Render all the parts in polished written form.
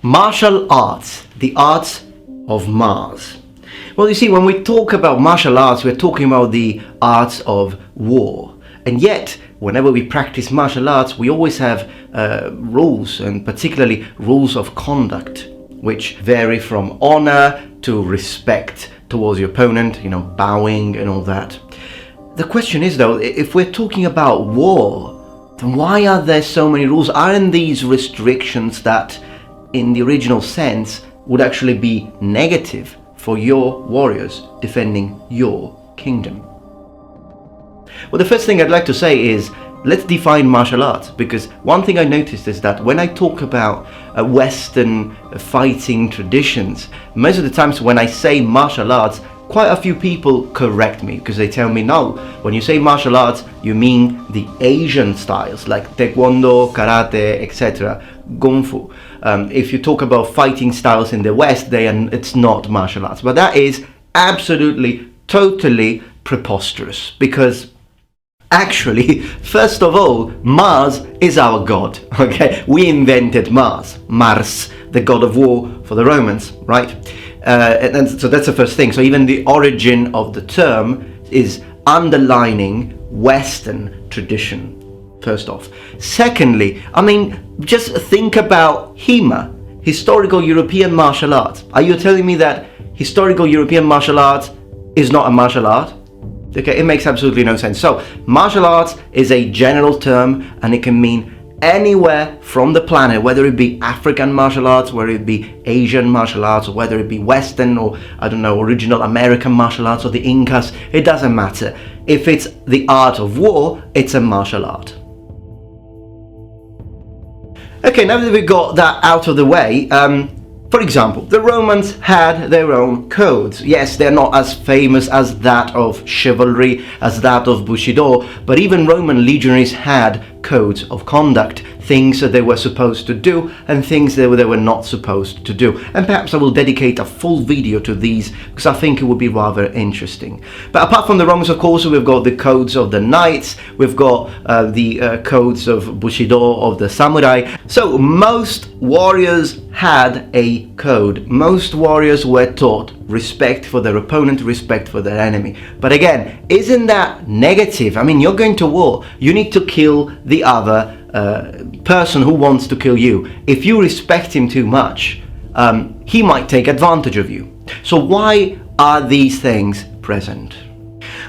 Martial arts, the arts of Mars. Well, you see, when we talk about martial arts, we're talking about the arts of war. And yet, whenever we practice martial arts, we always have rules, and particularly rules of conduct, which vary from honor to respect towards your opponent, bowing and all that. The question is, though, if we're talking about war, then why are there so many rules? Aren't these restrictions that, in the original sense, would actually be negative for your warriors defending your kingdom? Well, the first thing I'd like to say is, let's define martial arts, because one thing I noticed is that when I talk about Western fighting traditions, most of the times when I say martial arts, quite a few people correct me, because they tell me, no, when you say martial arts, you mean the Asian styles, like Taekwondo, Karate, etc., Kung Fu. If you talk about fighting styles in the West, it's not martial arts. But that is absolutely, totally preposterous, because actually, first of all, Mars is our god, okay? We invented Mars, the god of war for the Romans, right? And so that's the first thing. So even the origin of the term is underlining Western tradition, first off. Secondly, just think about HEMA, historical European martial arts. Are you telling me that historical European martial arts is not a martial art? Okay, it makes absolutely no sense. So, martial arts is a general term, and it can mean anywhere from the planet, whether it be African martial arts, whether it be Asian martial arts, or whether it be Western or, original American martial arts, or the Incas. It doesn't matter. If it's the art of war, it's a martial art. Okay, now that we got that out of the way, for example, the Romans had their own codes. Yes, they're not as famous as that of chivalry, as that of Bushido, but even Roman legionaries had codes of conduct, things that they were supposed to do and things that they were not supposed to do. And perhaps I will dedicate a full video to these, because I think it would be rather interesting. But apart from the Romans, of course, we've got the codes of the knights, we've got the codes of Bushido, of the samurai. So most warriors had a code. Most warriors were taught respect for their opponent, respect for their enemy. But again, isn't that negative? You're going to war. You need to kill the other person who wants to kill you. If you respect him too much, he might take advantage of you. So why are these things present?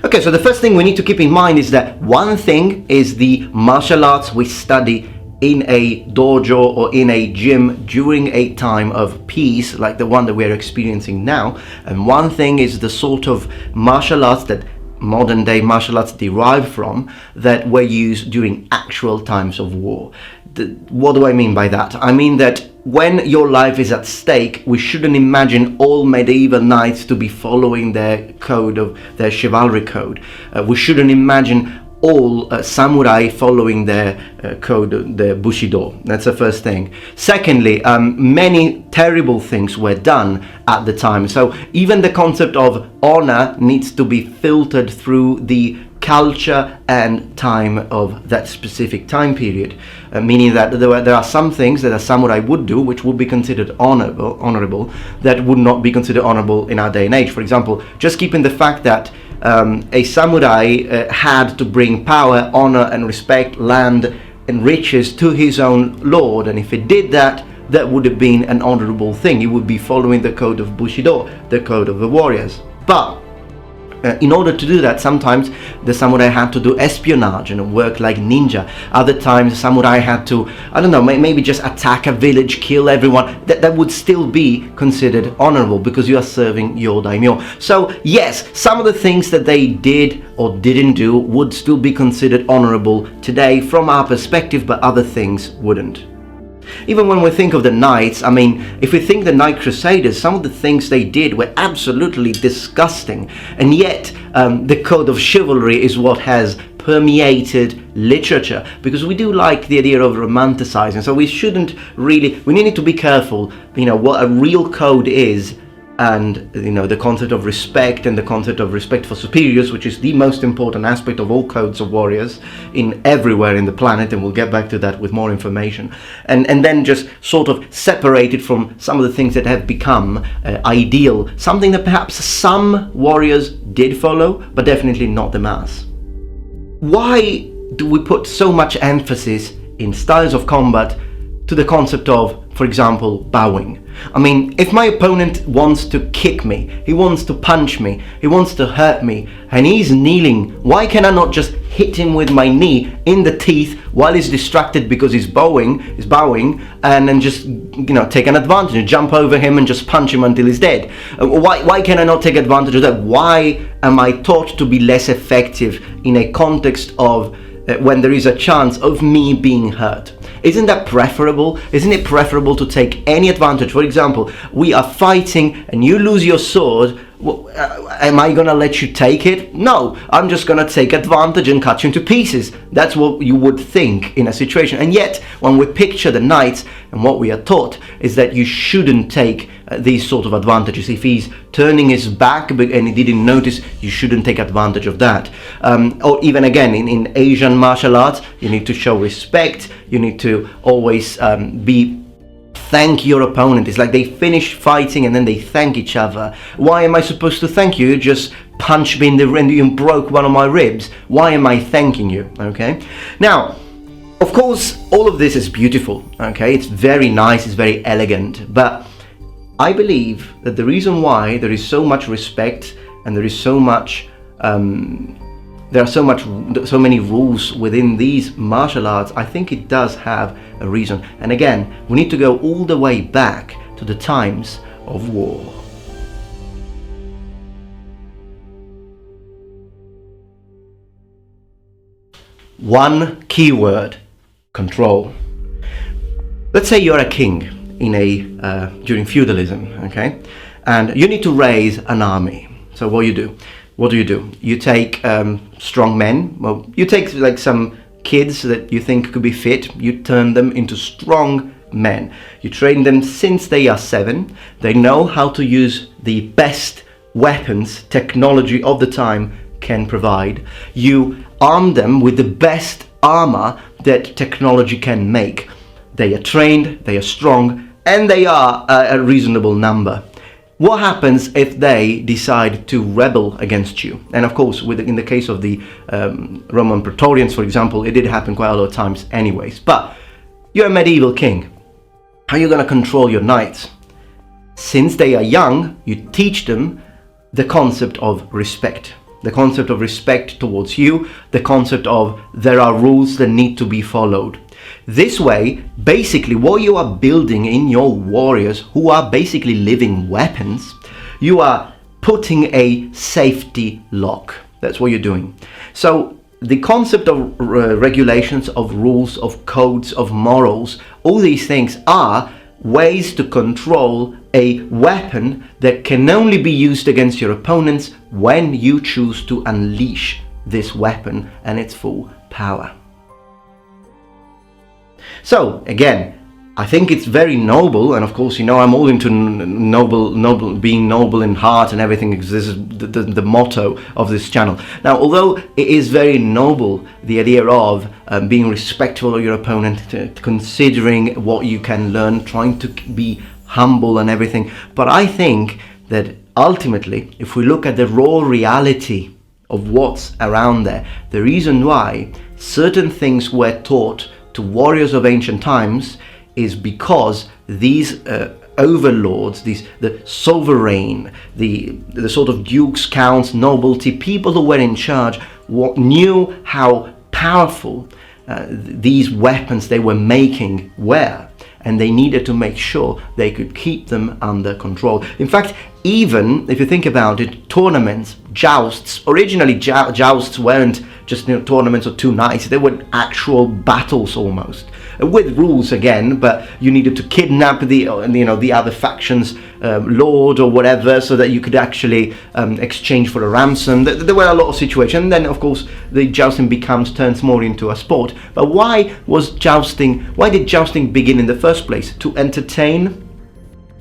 Okay, so the first thing we need to keep in mind is that one thing is the martial arts we study in a dojo or in a gym during a time of peace, like the one that we're experiencing now. And one thing is the sort of martial arts that modern day martial arts derive from, that were used during actual times of war. What do I mean by that? I mean that when your life is at stake, we shouldn't imagine all medieval knights to be following their code, of their chivalry code. We shouldn't imagine all samurai following their code, the Bushido. That's the first thing. Secondly, many terrible things were done at the time. So even the concept of honor needs to be filtered through the culture and time of that specific time period, meaning that there are some things that a samurai would do which would be considered honorable that would not be considered honorable in our day and age. For example, just keeping the fact that a samurai had to bring power, honor and respect, land and riches to his own lord, and if he did that, that would have been an honorable thing. He would be following the code of Bushido, the code of the warriors. But in order to do that, sometimes the samurai had to do espionage and work like ninja. Other times the samurai had to, maybe just attack a village, kill everyone. That would still be considered honorable, because you are serving your daimyo. So yes, some of the things that they did or didn't do would still be considered honorable today from our perspective, but other things wouldn't. Even when we think of the knights, if we think the Knight Crusaders, some of the things they did were absolutely disgusting, and yet the code of chivalry is what has permeated literature, because we do like the idea of romanticizing. So we need to be careful, what a real code is and the concept of respect and the concept of respect for superiors, which is the most important aspect of all codes of warriors in everywhere in the planet, and we'll get back to that with more information, and then just sort of separate it from some of the things that have become ideal, something that perhaps some warriors did follow, but definitely not the mass. Why do we put so much emphasis in styles of combat to the concept of, for example, bowing? I mean, if my opponent wants to kick me, he wants to punch me, he wants to hurt me, and he's kneeling, why can I not just hit him with my knee in the teeth while he's distracted because he's bowing, and then just, take an advantage and jump over him and just punch him until he's dead? Why can I not take advantage of that? Why am I taught to be less effective in a context of when there is a chance of me being hurt? Isn't that preferable? Isn't it preferable to take any advantage? For example, we are fighting and you lose your sword. Am I gonna let you take it? No, I'm just gonna take advantage and cut you into pieces. That's what you would think in a situation. And yet, when we picture the knights, and what we are taught is that you shouldn't take these sort of advantages. If he's turning his back and he didn't notice, you shouldn't take advantage of that. Or even again, in Asian martial arts, you need to show respect. You need to always thank your opponent. It's like they finish fighting and then they thank each other. Why am I supposed to thank you? You just punched me in the rib and broke one of my ribs. Why am I thanking you? Okay. Now, of course, all of this is beautiful. Okay, it's very nice, it's very elegant, but I believe that the reason why there is so much respect and there is so much there are so many rules within these martial arts, I think it does have a reason. And again, we need to go all the way back to the times of war. One keyword: control. Let's say you're a king during feudalism, okay? And you need to raise an army. So what do you do? You take strong men. Well, you take like some kids that you think could be fit. You turn them into strong men. You train them since they are 7. They know how to use the best weapons technology of the time can provide. You arm them with the best armor that technology can make. They are trained, they are strong, and they are a reasonable number. What happens if they decide to rebel against you? And of course, in the case of the Roman Praetorians, for example, it did happen quite a lot of times anyways. But you're a medieval king. How are you going to control your knights? Since they are young, you teach them the concept of respect. The concept of respect towards you, the concept of there are rules that need to be followed. This way, basically what you are building in your warriors, who are basically living weapons, you are putting a safety lock. That's what you're doing. So the concept of regulations, of rules, of codes, of morals, all these things are ways to control a weapon that can only be used against your opponents when you choose to unleash this weapon and its full power. So again, I think it's very noble, and of course, I'm all into being noble in heart and everything, because this is the motto of this channel. Now, although it is very noble, the idea of being respectful of your opponent, considering what you can learn, trying to be humble and everything, but I think that ultimately, if we look at the raw reality of what's around there, the reason why certain things were taught to warriors of ancient times is because these overlords, the sovereign, the sort of dukes, counts, nobility, people who were in charge, knew how powerful these weapons they were making were, and they needed to make sure they could keep them under control. In fact, even if you think about it, tournaments, jousts, originally jousts weren't just tournaments of two knights, they were actual battles almost, with rules again, but you needed to kidnap the other faction's lord or whatever, so that you could actually exchange for a ransom. There were a lot of situations, and then of course the jousting turns more into a sport. But why did jousting begin in the first place? To entertain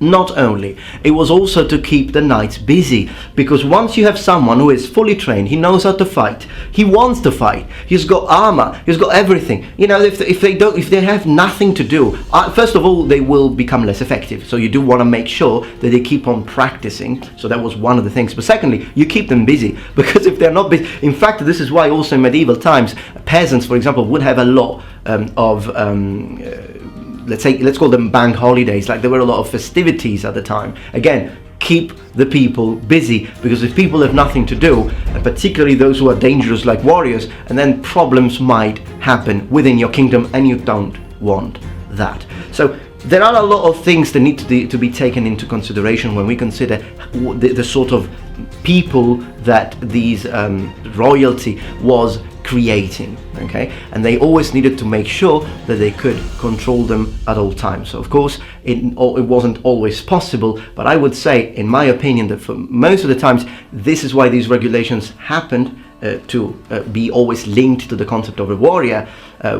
not only, it was also to keep the knights busy, because once you have someone who is fully trained, he knows how to fight, he wants to fight, he's got armor, he's got everything. You know, if they have nothing to do, first of all, they will become less effective. So you do want to make sure that they keep on practicing. So that was one of the things. But secondly, you keep them busy, because if they're not busy, in fact, this is why also in medieval times, peasants, for example, would have a lot of let's call them bank holidays. Like, there were a lot of festivities at the time. Again, keep the people busy, because if people have nothing to do, and particularly those who are dangerous like warriors, and then problems might happen within your kingdom, and you don't want that. So there are a lot of things that need to be taken into consideration when we consider the sort of people that these royalty was creating, okay? And they always needed to make sure that they could control them at all times. So of course it wasn't always possible, but I would say, in my opinion, that for most of the times this is why these regulations happened, to be always linked to the concept of a warrior,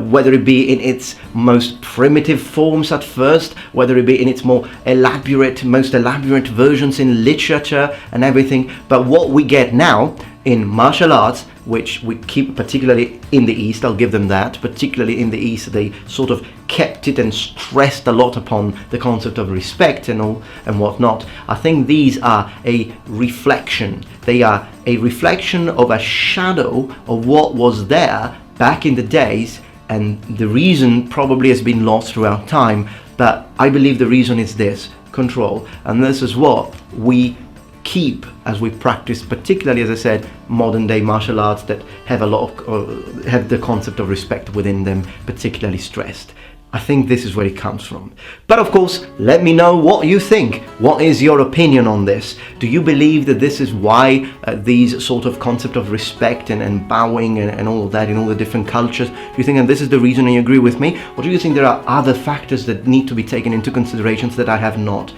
whether it be in its most primitive forms at first, whether it be in its most elaborate versions in literature and everything. But what we get now in martial arts, which we keep particularly in the East, I'll give them that, particularly in the East, they sort of kept it and stressed a lot upon the concept of respect and all and whatnot. I think these are a reflection. They are a reflection of a shadow of what was there back in the days, and the reason probably has been lost throughout time. But I believe the reason is this: control. And this is what we keep as we practice, particularly, as I said, modern day martial arts that have a lot of have the concept of respect within them particularly stressed. I think this is where it comes from. But of course, let me know what you think. What is your opinion on this? Do you believe that this is why these sort of concept of respect and bowing and all of that in all the different cultures? Do you think that this is the reason and you agree with me? Or do you think there are other factors that need to be taken into considerations that I have not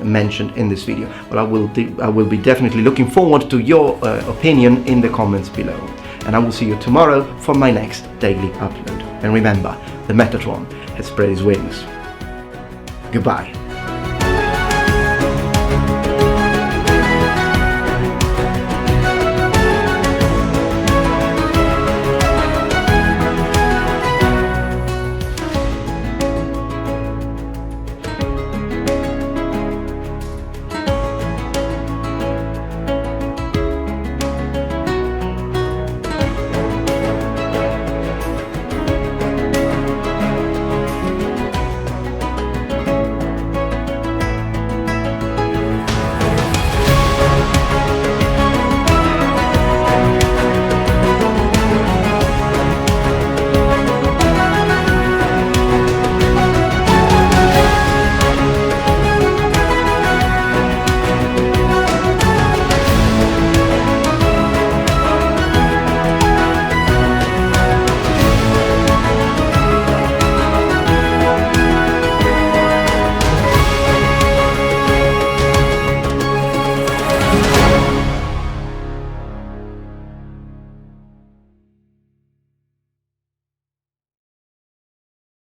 mentioned in this video? Well, I will be definitely looking forward to your opinion in the comments below. And I will see you tomorrow for my next daily upload. And remember, the Metatron has spread his wings. Goodbye.